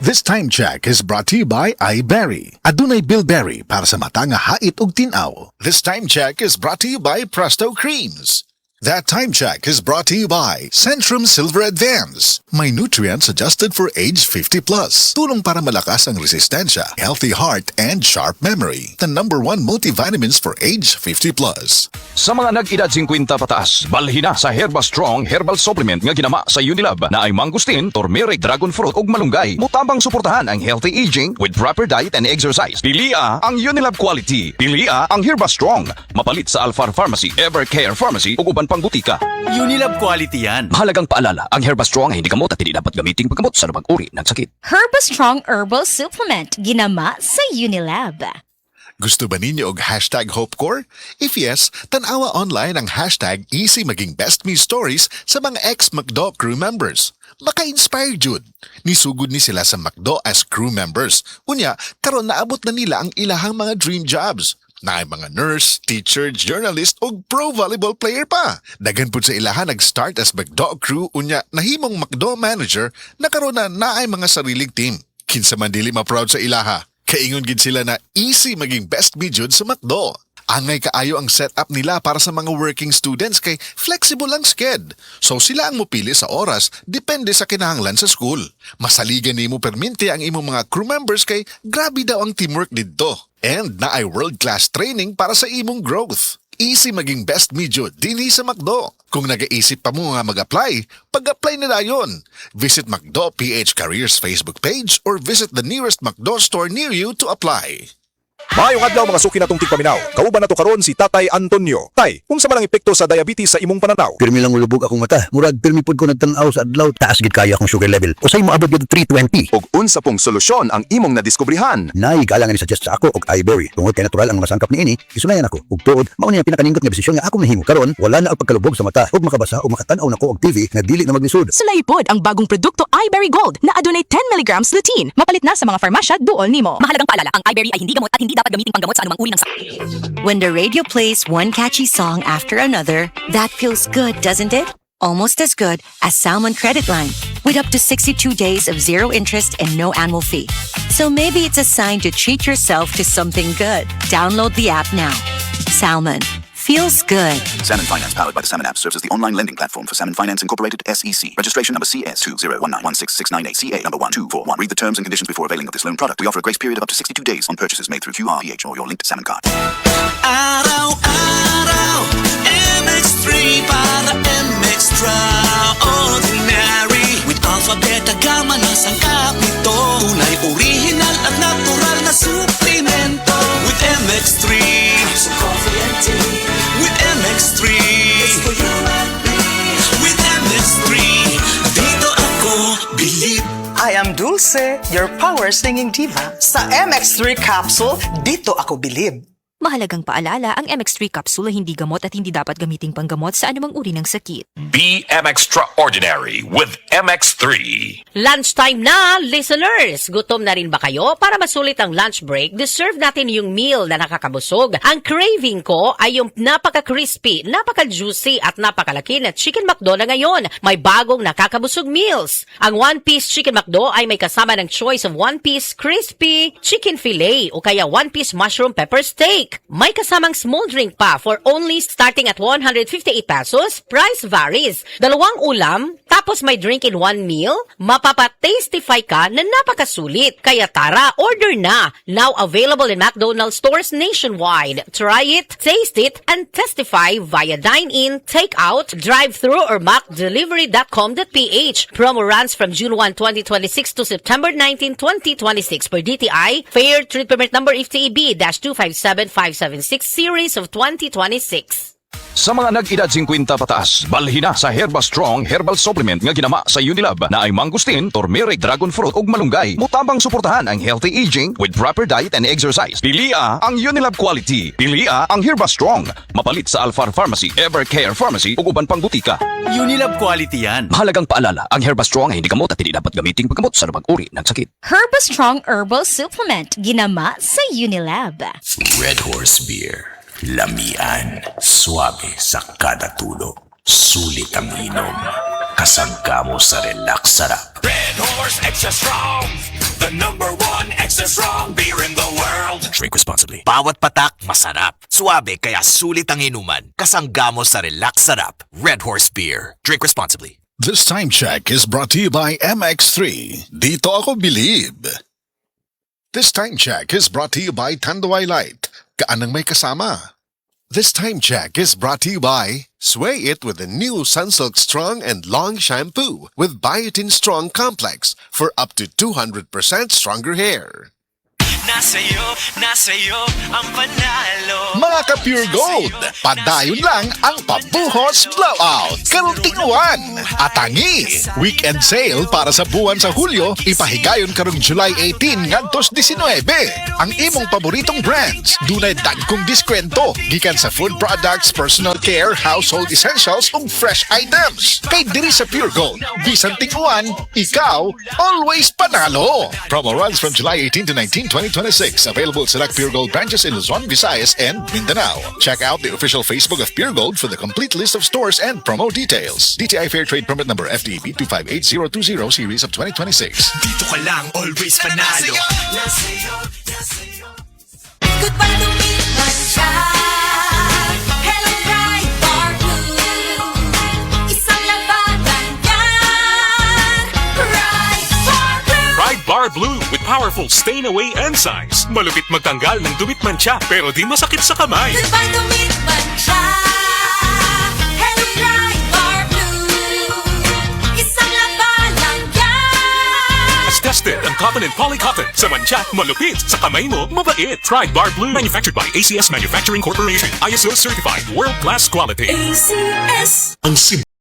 This time check is brought to you by iBerry. Adunay Bilberry para sa mata nga hait ug tin-aw. This time check is brought to you by Presto Creams. That time check is brought to you by Centrum Silver Advance. May nutrients adjusted for age 50 plus. Tulong para malakas ang resistensya, healthy heart, and sharp memory. The #1 multivitamins for age 50 plus. Sa mga nag-edad 50 pataas, balhin na sa Herba Strong Herbal Supplement nga ginama sa Unilab na ay mangustin, turmeric, dragon fruit ug malunggay. Mutabang suportahan ang healthy aging with proper diet and exercise. Pilia ang Unilab quality. Pilia ang Herba Strong. Mapalit sa Alfar Pharmacy, Evercare Pharmacy ug uban pang butika. Unilab quality yan. Mahalagang paalala, ang Herba Strong ay hindi gamot at hindi dapat gamitin paggamot sa anumang uri ng sakit. Herba Strong Herbal Supplement, ginama sa Unilab. Gusto ba ninyo og #HopeCore? If yes, tanawa online ang #easy maging best me stories sa mga ex-McDo crew members. Maka-inspire jud. Nisugod ni sila sa McDo as crew members. Unya, karon naabot na nila ang ilahang mga dream jobs. Naay mga nurse, teacher, journalist ug pro volleyball player pa. Dagan pud sa ilahan nag-start as McDo crew unya nahimong McDo manager na karon na naay mga sariling team. Kinsa man dili ma-proud sa ilaha. Kaingon gid sila na easy maging best me jud sa McDo. Angay kaayo ang setup nila para sa mga working students kay flexible ang sked. So sila ang mupili sa oras depende sa kinahanglan sa school. Masaligan nimo perminti ang imong mga crew members kay grabe daw ang teamwork didto. And naay world-class training para sa imong growth. Easy maging best me jud dinhi sa McDo. Kung nag-iisip pa mo nga mag-apply, pag-apply na dayon. Visit McDo PH Careers Facebook page or visit the nearest McDo store near you to apply. Maayong adlaw mga suki natong tigpaminaw. Kauban nato karon si Tatay Antonio. Tay, unsa man ang epekto sa diabetes sa imong pananaw? Pirmi lang ulubog akong mata. Murag pirmi pud ko nagtan-aw sa adlaw. Taas gid kaya akong sugar level. Usay mo abot gid 320. Ug unsa pong solusyon ang imong nadiskubrihan? Nay galang ni suggest sa ako og iBerry. Tungod kay natural ang mga sangkap niini, isunayan ako. Ug tuod, mao ni ang pinakaningkot nga desisyon nga ako nahimo. Karon wala na ang pagkalubog sa mata ug makabasa ug makatan-aw nako og TV nga dili na maglisod. Sulay pod ang bagong produkto iBerry Gold na adunay 10 mg lutein. Mapalit na sa mga farmasya duol nimo. Mahalagang paalala, ang iBerry ay hindi gamot at hindi dapat gamitin panggamot sa anumang uri ng sakit. When the radio plays one catchy song after another, that feels good, doesn't it? Almost as good as Salmon Credit Line, with up to 62 days of zero interest and no annual fee. So maybe it's a sign to treat yourself to something good. Download the app now. Salmon. Feels good. Salmon Finance, powered by the Salmon app, serves as the online lending platform for Salmon Finance Incorporated, SEC. Registration number CS2019166998, CA number 1241. Read the terms and conditions before availing of this loan product. We offer a grace period of up to 62 days on purchases made through QR, PH, or your linked Salmon card. Araw-araw, MX3 para MX-Traordinary. With alphabet, gamma na sangkap nito. Tunay, original at natural na suplemento. With MX3, so coffee and tea. With MX3, it's for you and me. With MX3, dito ako bilib. I am Dulce, your power singing diva. Sa MX3 capsule, dito ako bilib. Mahalagang paalala, ang MX3 capsule ay hindi gamot at hindi dapat gamiting panggamot sa anumang uri ng sakit. Be extraordinary with MX3. Lunchtime na, listeners! Gutom na rin ba kayo? Para masulit ang lunch break, deserve natin yung meal na nakakabusog. Ang craving ko ay yung napaka-crispy, napaka-juicy at napakalaki na Chicken McDo na ngayon. May bagong nakakabusog meals. Ang one-piece Chicken McDo ay may kasama ng choice of one-piece crispy chicken fillet o kaya one-piece mushroom pepper steak. May kasamang small drink pa for only starting at 158 pesos. Price varies. 2 ulam, tapos may drink in 1 meal. Mapapa-tastify ka na napakasulit. Kaya tara, order na. Now available in McDonald's stores nationwide. Try it, taste it, and testify via dine-in, take-out, drive-thru, or macdelivery.com.ph. Promo runs from June 1, 2026 to September 19, 2026 per DTI. Fair Trade Permit Number FTEB-257576 series of 2026. Sa mga nag-edad 50 pataas, balhin na sa Herba Strong Herbal Supplement nga ginama sa Unilab na ay mangustin, turmeric, dragon fruit ug malunggay. Mutabang suportahan ang healthy aging with proper diet and exercise. Pilia ang Unilab quality. Pilia ang Herba Strong. Mapalit sa Alfar Pharmacy, Evercare Pharmacy ug uban pang butika. Unilab quality yan. Mahalagang paalala, ang Herba Strong ay hindi gamot at hindi dapat gamiting paggamot sa anumang uri ng sakit. Herba Strong Herbal Supplement, ginama sa Unilab. Red Horse Beer. Lamian, swabe sa kada tulog. Sulit ang inom. Kasangka mo sa relax sarap. Red Horse Extra Strong. The #1 extra strong beer in the world. Drink responsibly. Bawat patak, masarap. Suabe, kaya sulit ang inuman. Kasangga mo sa relax sarap. Red Horse Beer. Drink responsibly. This time check is brought to you by MX3. Dito ako believe. This time check is brought to you by Tanduay Light. Kaanang may kasama. This time check is brought to you by Sway It with the new Sunsilk Strong and Long Shampoo with Biotin Strong Complex for up to 200% stronger hair. Nasa'yo ang panalo. Mga ka-Pure Gold, padayon lang ang pabuhos blowout. Karuntinguan, atangi. Weekend sale para sa buwan sa Hulyo, ipahigayon karong July 18 ngantos 19. Ang imong paboritong brands, dunay dagkong diskwento gikan sa food products, personal care, household essentials ug fresh items. Kay diri sa Pure Gold, bisan tinguan, ikaw always panalo. Promo runs from July 18 to 19, 2026. Available at select Pure Gold branches in Luzon, Visayas, and Mindanao. Check out the official Facebook of Pure Gold for the complete list of stores and promo details. DTI Fair Trade Permit number FDB 258020 series of 2026. Dito ka lang, always panalo. Goodbye to me, Mancha. Hello, bright bar blue. Isang labanan yan. Bright bar blue. Pride Bar Blue with powerful stain-away enzymes. Malupit magtanggal ng dumit mancha pero di masakit sa kamay. Goodbye to me, Mancha. Hello, bright bar blue. Isang labanan yan. As tested ang cotton and polycotton. Sa mancha, malupit. Sa kamay mo, mabait. Pride Bar Blue. Manufactured by ACS Manufacturing Corporation. ISO certified. World-class quality. ACS. Ang